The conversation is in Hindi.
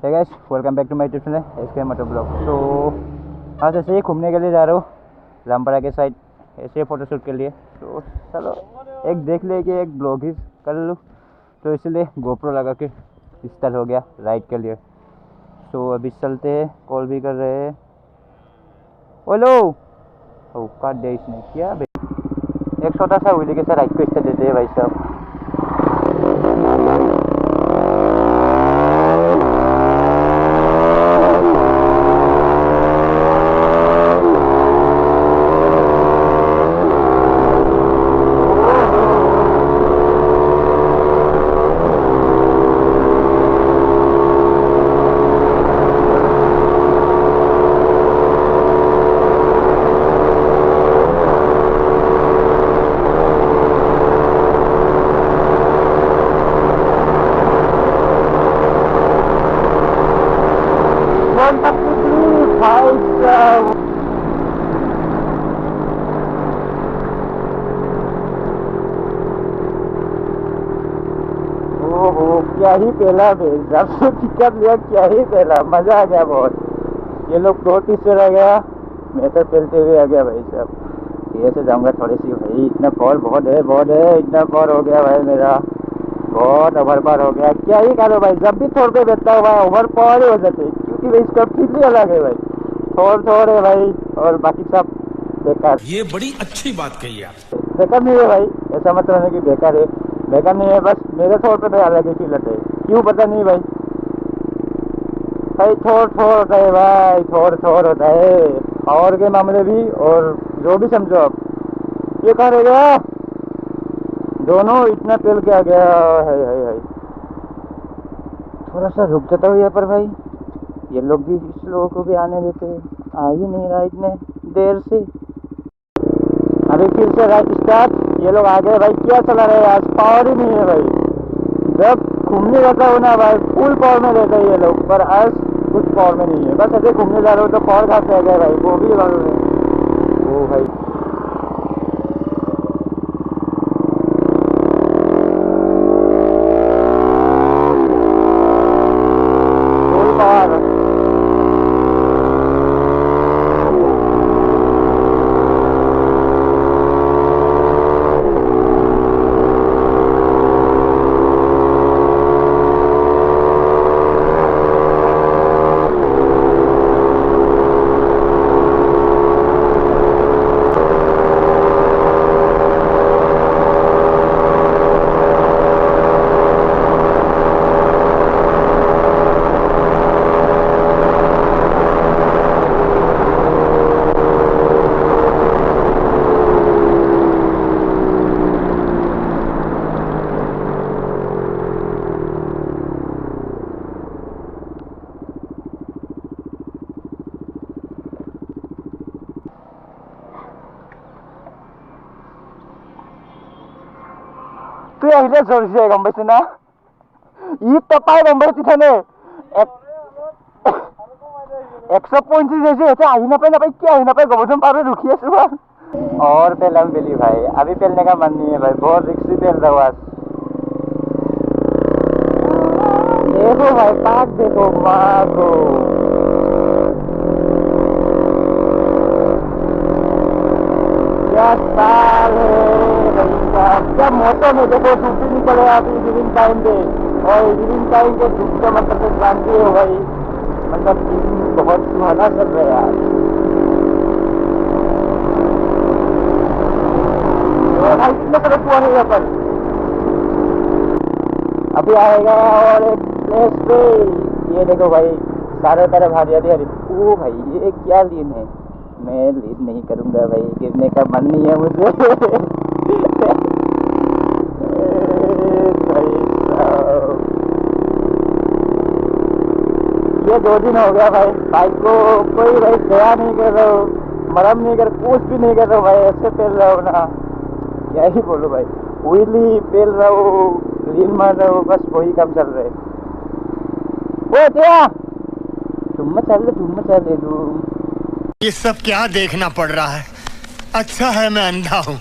है guys, welcome back to my YouTube channel SK motor blog. तो आज ऐसे ही घूमने के लिए जा रहा हूँ रामपुरा के साइड, ऐसे फ़ोटोशूट के लिए। तो चलो एक देख ले कि एक ब्लॉग ही कर लूँ, तो इसलिए गोप्रो लगा के स्टार्ट हो गया राइड के लिए। तो अभी चलते हैं, कॉल भी कर रहे हैं। ओलो ओ काट दे इसने क्या भाई, एक छोटा सा व्हीली के साथ राइड को स्टार्ट देते हैं भाई साहब। क्या ही पहला जब से पिकअप लिया, क्या ही पहला मजा आ गया बहुत। ये लोग दो तीसरे रह गया, मैं तो पहलते हुए आ गया भाई साहब। ये से जाऊंगा थोड़ी सी भाई, इतना पावर बहुत है, इतना पावर हो गया भाई मेरा, बहुत ओवर पावर हो गया। क्या ही करो भाई, जब भी थोड़ पे बैठता हुआ ओवर पावर ही हो जाते, क्योंकि भाई इसका फील ही अलग है भाई। थोड़ है भाई, और बाकी सब बेकार। ये बड़ी अच्छी बात कही आप। बेकार नहीं है भाई, ऐसा मतलब है कि बेकार है, बेकार नहीं है, बस मेरे थोड़ पे अलग ही फील होता है, क्यों पता नहीं भाई। भाई थोड़ होता है भाई, थोड़ होता है पावर के मामले भी, और जो भी समझो आप। ये कहाँ रह गया, दोनों इतना पेल के आ गया है। थोड़ा सा रुक जाता हूँ यहाँ पर भाई, ये लोग भी इस लोगों को भी आने देते हैं, आ ही नहीं रहा इतने देर से। अभी फिर से राइट स्टार्ट, ये लोग आ गए भाई। क्या चला रहे हैं आज, पावर ही नहीं है भाई। जब घूमने जाता हूँ ना भाई, फुल पावर में रहते हैं ये लोग, पर आज कुछ पावर में नहीं है। बस ऐसे घूमने जा रहे हो तो पावर कहाँ से आ गया भाई, वो भी मालूम है। ओ भाई फुल पावर। तू अहिले जोरसे गम्बैछ न यी तपाईँ गम्बैछ थिएन 135 जैसे ऐसे आई ना पाए क्या आई ना पाए गबोधम पार में रुकी है सुबह। और पहले बेली भाई, अभी पहलने का मन नहीं है भाई, बहुत रिक्सी पहल रहा हूँ आज। देखो भाई पाक देखो माँ को, क्या साल है क्या मौसम है। देखो धूप भी निकले अभी इवनिंग टाइम पे, और इवनिंग टाइम के धूप का मतलब तो जानते हो भाई, मतलब दिन बहुत सुहाना चल रहा है यार। भाई कितने तरह कुआ है यहाँ पर, अभी आएगा और एक प्लेस पे। ये देखो भाई सारे तरफ हरियाली हरी। ओ भाई ये क्या लीन है, मैं लीड नहीं करूंगा भाई, गिरने का मन नहीं है मुझे। ये 2 दिन हो गया भाई, बाइक को कोई भाई दया नहीं कर रहा हो, मरम नहीं कर, कुछ भी नहीं कर रहा हूँ भाई, ऐसे पेल रहा हूँ ना, क्या ही बोलो भाई। व्हीली पेल रहा हूँ, लीन मार रहा हूँ, बस वही काम चल रहे। ओ क्या तुम चल तुम ये सब क्या देखना पड़ रहा है, अच्छा है मैं अंधा हूँ।